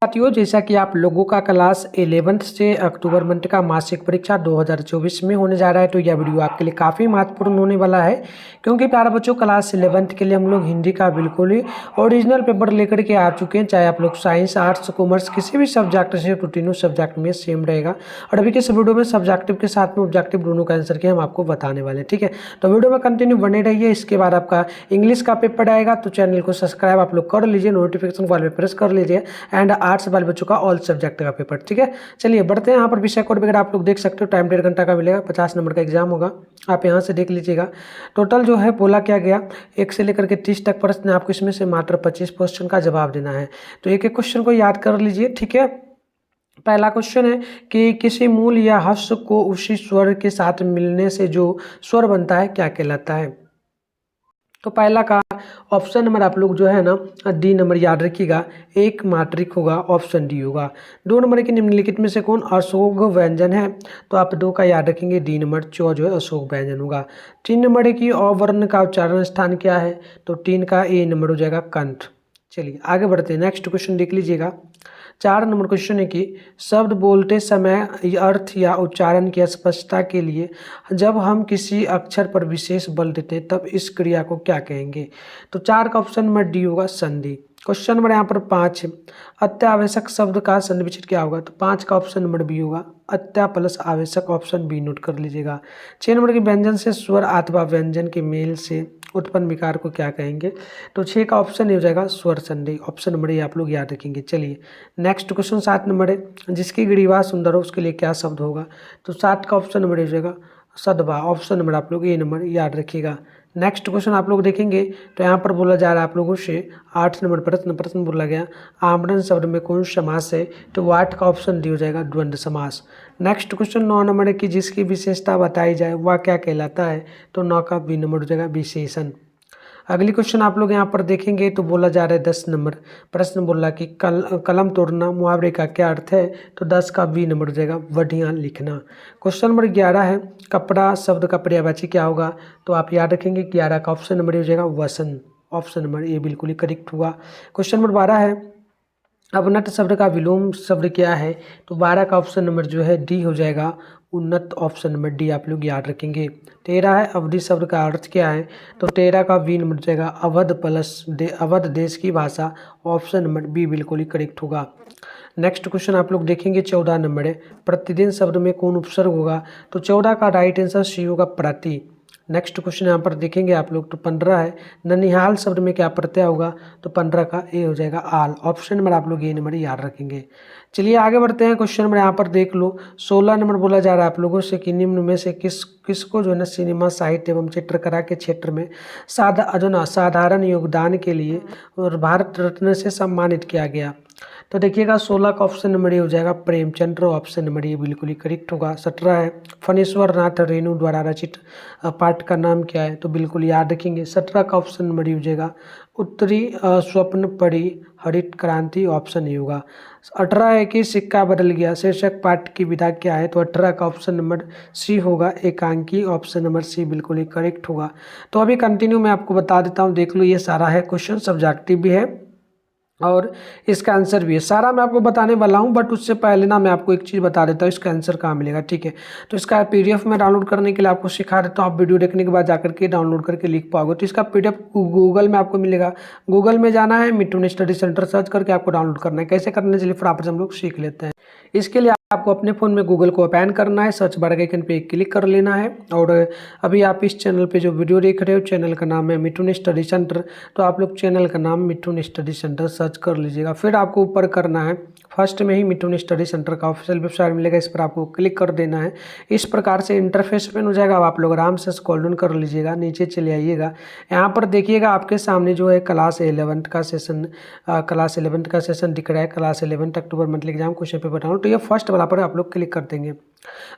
साथियों, जैसा कि आप लोगों का क्लास 11th से अक्टूबर मंथ का मासिक परीक्षा 2024 में होने जा रहा है, तो यह वीडियो आपके लिए काफ़ी महत्वपूर्ण होने वाला है, क्योंकि प्यारे बच्चों क्लास 11th के लिए हम लोग हिंदी का बिल्कुल ही ओरिजिनल पेपर लेकर के आ चुके हैं। चाहे आप लोग साइंस, आर्ट्स, कॉमर्स किसी भी सब्जेक्ट से, तो तीनों सब्जेक्ट में सेम रहेगा। और अभी के इस वीडियो में सब्जेक्टिव के साथ में ऑब्जेक्टिव दोनों का आंसर के हम आपको बताने वाले हैं। ठीक है, तो वीडियो में कंटिन्यू बने रहिए। इसके बाद आपका इंग्लिश का पेपर आएगा, तो चैनल को सब्सक्राइब आप लोग कर लीजिए, नोटिफिकेशन वाले पे प्रेस कर लीजिए। एंड आर्ट्स वाले बच्चों का ऑल सब्जेक्ट का पेपर। ठीक है, चलिए बढ़ते हैं। यहाँ पर विषय कोड वगैरह आप लोग देख सकते हो। टाइम 1.5 घंटा का मिलेगा, 50 नंबर का एग्जाम होगा। आप यहाँ से देख लीजिएगा। टोटल जो है बोला क्या गया, 1 से लेकर के 30 तक प्रश्न, आपको इसमें से मात्र 25 क्वेश्चन का जवाब देना है। तो एक एक क्वेश्चन को याद कर लीजिए। ठीक है, पहला क्वेश्चन है कि किसी मूल या हस्व को उसी स्वर के साथ मिलने से जो स्वर बनता है क्या कहलाता है। तो पहला का ऑप्शन नंबर आप लोग जो है ना डी नंबर याद रखिएगा, एक मात्रिक होगा, ऑप्शन डी होगा। 2 नंबर के निम्नलिखित में से कौन अशोक व्यंजन है, तो आप 2 का याद रखेंगे, डी नंबर जो है अशोक व्यंजन होगा। 3 नंबर की अवर्ण का उच्चारण स्थान क्या है, तो 3 का ए नंबर हो जाएगा कंठ। चलिए आगे बढ़ते हैं, नेक्स्ट क्वेश्चन देख लीजिएगा। 4 नंबर क्वेश्चन है कि शब्द बोलते समय अर्थ या उच्चारण की स्पष्टता के लिए जब हम किसी अक्षर पर विशेष बल देते हैं तब इस क्रिया को क्या कहेंगे। तो 4 का ऑप्शन नंबर डी होगा, संधि। क्वेश्चन नंबर यहाँ पर 5 है, अत्यावश्यक शब्द का संधि विच्छेद क्या होगा, तो 5 का ऑप्शन नंबर बी होगा, अत्या प्लस आवश्यक, ऑप्शन बी नोट कर लीजिएगा। 6 नंबर के व्यंजन से स्वर अथवा व्यंजन के मेल से उत्पन्न विकार को क्या कहेंगे, तो 6 का ऑप्शन हो जाएगा स्वर संधि, ऑप्शन नंबर ये आप लोग याद रखेंगे। चलिए नेक्स्ट क्वेश्चन 7 नंबर है, जिसकी ग्रीवा सुंदर हो उसके लिए क्या शब्द होगा, तो 7 का ऑप्शन नंबर हो जाएगा सदबा, ऑप्शन नंबर आप लोग ये नंबर याद रखिएगा। नेक्स्ट क्वेश्चन आप लोग देखेंगे तो यहाँ पर बोला जा रहा है आप लोगों से 8 नंबर प्रश्न बोला गया, आमरण शब्द में कौन समास है, तो 8 का ऑप्शन डी हो जाएगा द्वंद्व समास। नेक्स्ट क्वेश्चन 9 नंबर है कि जिसकी विशेषता बताई जाए वह क्या कहलाता है, तो 9 का बी नंबर हो जाएगा विशेषण। अगली क्वेश्चन आप लोग यहाँ पर देखेंगे तो बोला जा रहा है 10 नंबर प्रश्न बोला कि कलम तोड़ना मुहावरे का क्या अर्थ है, तो 10 का बी नंबर हो जाएगा बढ़िया लिखना। क्वेश्चन नंबर 11 है, कपड़ा शब्द का पर्यायवाची क्या होगा, तो आप याद रखेंगे 11 का ऑप्शन नंबर हो जाएगा वसन, ऑप्शन नंबर ये बिल्कुल ही करेक्ट हुआ। क्वेश्चन नंबर 12 है, अवनत शब्द का विलोम शब्द क्या है, तो 12 का ऑप्शन नंबर जो है डी हो जाएगा उन्नत, ऑप्शन नंबर डी आप लोग याद रखेंगे। 13 है, अवधि शब्द का अर्थ क्या है, तो 13 का बी नंबर जाएगा अवध प्लस अवध देश की भाषा, ऑप्शन नंबर बी बिल्कुल ही करेक्ट होगा। नेक्स्ट क्वेश्चन आप लोग देखेंगे 14 नंबर है, प्रतिदिन शब्द में कौन उपसर्ग होगा, तो 14 का राइट आंसर सी होगा प्रति। नेक्स्ट क्वेश्चन यहाँ पर देखेंगे आप लोग तो 15 है, ननिहाल शब्द में क्या प्रत्यय होगा, तो 15 का ए हो जाएगा आल, ऑप्शन नंबर आप लोग ये नंबर याद रखेंगे। चलिए आगे बढ़ते हैं। क्वेश्चन नंबर यहाँ पर देख लो 16 नंबर बोला जा रहा है आप लोगों से कि निम्न में से किसको जो है ना सिनेमा साहित्य एवं चित्रकला के क्षेत्र में साधारण योगदान के लिए और भारत रत्न से सम्मानित किया गया, तो देखिएगा 16 का ऑप्शन नंबर ये हो जाएगा प्रेमचंद्र, ऑप्शन नंबर ये बिल्कुल ही करेक्ट होगा। 17 है, फणेश्वर नाथ रेणु द्वारा रचित पाठ का नाम क्या है, तो बिल्कुल याद रखेंगे 17 का ऑप्शन नंबर ये हो जाएगा उत्तरी स्वप्न पड़ी हरित क्रांति, ऑप्शन ये होगा। 18 है कि सिक्का बदल गया शीर्षक पाठ की विधा क्या है, तो 18 का ऑप्शन नंबर सी होगा एकांकी, ऑप्शन नंबर सी बिल्कुल ही करेक्ट होगा। तो अभी कंटिन्यू मैं आपको बता देता हूँ, देख लो ये सारा है क्वेश्चन, सब्जेक्टिव भी है और इसका आंसर भी है। सारा मैं आपको बताने वाला हूं, बट उससे पहले ना मैं आपको एक चीज़ बता देता हूं, इसका आंसर कहाँ मिलेगा। ठीक है, तो इसका पीडीएफ में डाउनलोड करने के लिए आपको सिखा देता हूं, आप वीडियो देखने के बाद जाकर के डाउनलोड करके लिख पाओगे। तो इसका पीडीएफ गूगल में आपको मिलेगा, गूगल में जाना है, मिठुन स्टडी सेंटर सर्च करके आपको डाउनलोड करना है। कैसे करना, चलिए फटाफट से हम लोग सीख लेते हैं। इसके लिए आपको अपने फ़ोन में गूगल को ओपन करना है, सर्च बार के आइकन पे क्लिक कर लेना है। और अभी आप इस चैनल पे जो वीडियो देख रहे हो, चैनल का नाम है मिठुन स्टडी सेंटर, तो आप लोग चैनल का नाम मिठुन स्टडी सेंटर सर्च कर लीजिएगा। फिर आपको ऊपर करना है, फर्स्ट में ही मिठुन स्टडी सेंटर का ऑफिशियल वेबसाइट मिलेगा, इस पर आपको क्लिक कर देना है। इस प्रकार से इंटरफेस ओपन हो जाएगा, आप लोग आराम से स्क्रॉल डाउन कर लीजिएगा, नीचे चले आइएगा। यहाँ पर देखिएगा आपके सामने जो है क्लास 11th का सेशन दिख रहा है, class 11th October monthly exam question paper download, तो ये फर्स्ट वाला पर आप लोग क्लिक कर देंगे।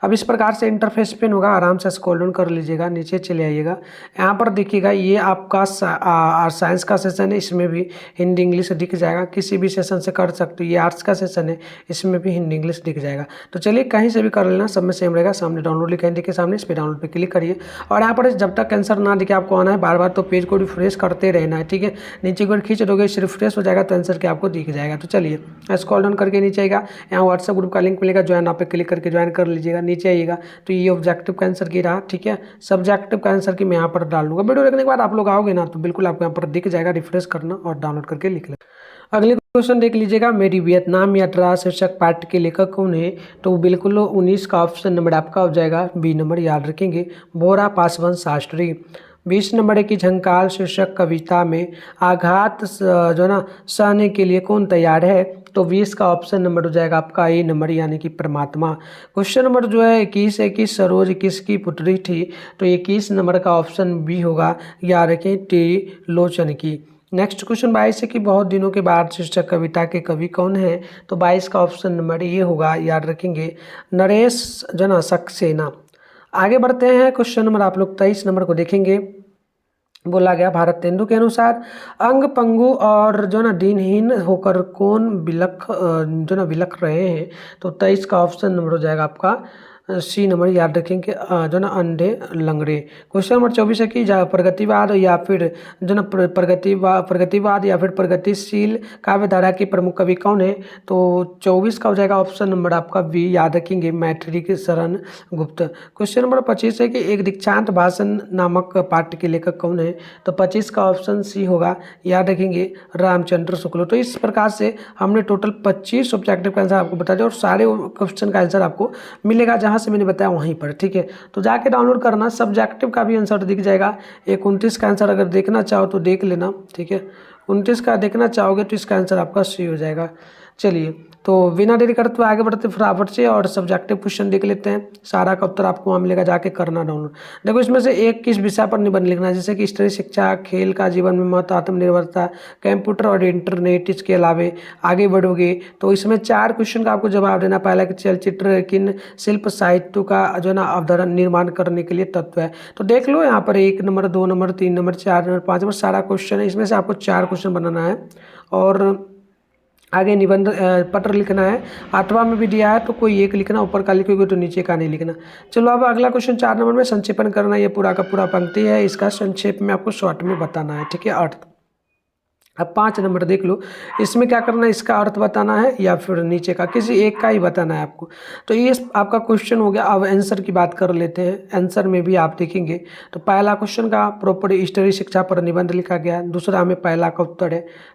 अब इस प्रकार से इंटरफेस पेन होगा, आराम से स्क्रॉल डाउन कर लीजिएगा, नीचे चले आइएगा। यहाँ पर देखिएगा ये आपका साइंस का सेशन है, इसमें भी हिंदी इंग्लिश दिख जाएगा। किसी भी सेशन से कर सकते हो। ये आर्ट्स का सेशन है, इसमें भी हिंदी इंग्लिश दिख जाएगा। तो चलिए कहीं से भी कर लेना, सब में सेम रहेगा। सामने डाउनलोड लिखा है हिंदी के सामने, इस पर डाउनलोड पर क्लिक करिए और यहाँ पर जब तक आंसर ना दिखे आपको आना है बार बार, तो पेज को रिफ्रेश करते रहना है, ठीक है। नीचे की ओर खींच दोगे, रिफ्रेश हो जाएगा तो आंसर के आपको दिख जाएगा। तो चलिए स्क्रॉल डाउन करके नीचे आएगा, यहाँ व्हाट्सएप ग्रुप का लिंक मिलेगा, ज्वाइन आप पे क्लिक करके ज्वाइन कर लीजिएगा। नीचे आइएगा तो ये ऑब्जेक्टिव का आंसर की रहा, ठीक है। सब्जेक्टिव का आंसर की मैं यहाँ पर डाल दूंगा। वीडियो देखने के बाद आप लोग आओगे ना तो बिल्कुल आपको यहाँ पर दिख जाएगा, रिफ्रेश करना और डाउनलोड करके लिख लेना। अगले क्वेश्चन देख लीजिएगा, मेरी वियतनाम यात्रा शीर्षक पाठ के लेखक कौन है? तो बिल्कुल 19 का ऑप्शन नंबर आपका हो जाएगा बी नंबर, याद रखेंगे, बोरा पासवान शास्त्री। 20 नंबर की झंकार शीर्षक कविता में आघात जो ना सहने के लिए कौन तैयार है? तो 20 का ऑप्शन नंबर हो जाएगा आपका ए नंबर, यानी कि परमात्मा। क्वेश्चन नंबर जो है 21 सरोज किसकी पुत्री थी? तो 21 नंबर का ऑप्शन बी होगा, याद रखें, टी लोचन की। नेक्स्ट क्वेश्चन 22 है कि बहुत दिनों के बाद शीर्षक कविता के कवि कौन है? तो 22 का ऑप्शन नंबर ये होगा, याद रखेंगे, नरेश जो ना सक्सेना। आगे बढ़ते हैं, क्वेश्चन नंबर आप लोग 23 नंबर को देखेंगे। बोला गया, भारत तेंदु के अनुसार अंग पंगु और जो ना दिनहीन होकर कौन जो ना विलख रहे हैं? तो 23 का ऑप्शन नंबर हो जाएगा आपका सी नंबर, याद रखेंगे, जो ना अंधे लंगड़े। क्वेश्चन नंबर 24 है कि प्रगतिवाद या फिर जो ना प्रगतिवाद या फिर प्रगतिशील काव्य धारा के प्रमुख कवि कौन है? तो 24 का हो जाएगा ऑप्शन नंबर आपका बी, याद रखेंगे, मैत्रेयी शरण गुप्त। क्वेश्चन नंबर 25 है कि एक दीक्षांत भाषण नामक पाठ्य के लेखक कौन है? तो 25 का ऑप्शन सी होगा, याद रखेंगे, रामचंद्र शुक्ल। तो इस प्रकार से हमने टोटल 25 ऑब्जेक्टिव का आंसर आपको बता दिया और सारे क्वेश्चन का आंसर आपको मिलेगा जहाँ से मैंने बताया वहीं पर, ठीक है। तो जाके डाउनलोड करना, सब्जेक्टिव का भी आंसर दिख जाएगा। 29 का आंसर अगर देखना चाहो तो देख लेना, ठीक है। 29 का देखना चाहोगे तो इसका आंसर आपका सी हो जाएगा। चलिए तो बिना देरी करते हुए आगे बढ़ते फटाफट से और सब्जेक्टिव क्वेश्चन देख लेते हैं। सारा का उत्तर आपको वहाँ मिलेगा, जाके करना डाउनलोड। देखो इसमें से एक किस विषय पर निबंध लिखना है, जैसे कि स्त्री शिक्षा, खेल का जीवन में महत्व, आत्मनिर्भरता, कंप्यूटर और इंटरनेट। इसके अलावे आगे बढ़ोगे तो इसमें 4 क्वेश्चन का आपको जवाब देना। पहला कि चलचित्र किन शिल्प साहित्य का जो ना अवधारण निर्माण करने के लिए तत्व है? तो देख लो यहाँ पर 1 number, 2 number, 3 number, 4 number, 5 number सारा क्वेश्चन है। इसमें से आपको 4 क्वेश्चन बनाना है और आगे निबंध पत्र लिखना है। 8वां में भी दिया है तो कोई एक लिखना, ऊपर का लिखोगे तो नीचे का नहीं लिखना। चलो अब अगला क्वेश्चन 4 नंबर में संक्षेपण करना। ये पूरा का पूरा पंक्ति है, इसका संक्षेप में आपको शॉर्ट में बताना है, ठीक है, अर्थ। अब 5 नंबर देख लो, इसमें क्या करना है, इसका अर्थ बताना है या फिर नीचे का किसी एक का ही बताना है आपको। तो ये आपका क्वेश्चन हो गया। अब आंसर की बात कर लेते हैं। आंसर में भी आप देखेंगे तो पहला क्वेश्चन का प्रॉपर स्टडी शिक्षा पर निबंध लिखा गया, दूसरा में पहला का उत्तर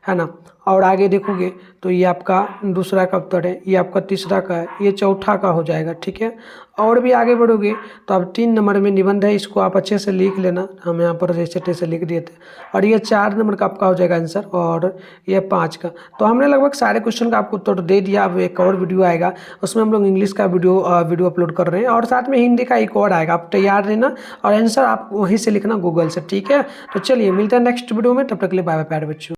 है ना। और आगे देखोगे तो ये आपका दूसरा का उत्तर है, ये आपका तीसरा का है, ये चौथा का हो जाएगा, ठीक है। और भी आगे बढ़ोगे तो अब 3 नंबर में निबंध है, इसको आप अच्छे से लिख लेना। हम यहाँ पर जैसे तैसे लिख दिए थे। और ये 4 नंबर का आपका हो जाएगा आंसर और ये 5 का। तो हमने लगभग सारे क्वेश्चन का आपको उत्तर दे दिया। अब एक और वीडियो आएगा, उसमें हम लोग इंग्लिश का वीडियो अपलोड कर रहे हैं और साथ में हिंदी का एक और आएगा। आप तैयार रहना और आंसर आप वहीं से लिखना गूगल से, ठीक है। तो चलिए मिलते हैं नेक्स्ट वीडियो में, तब तक के लिए बाय बाय प्यारे बच्चों।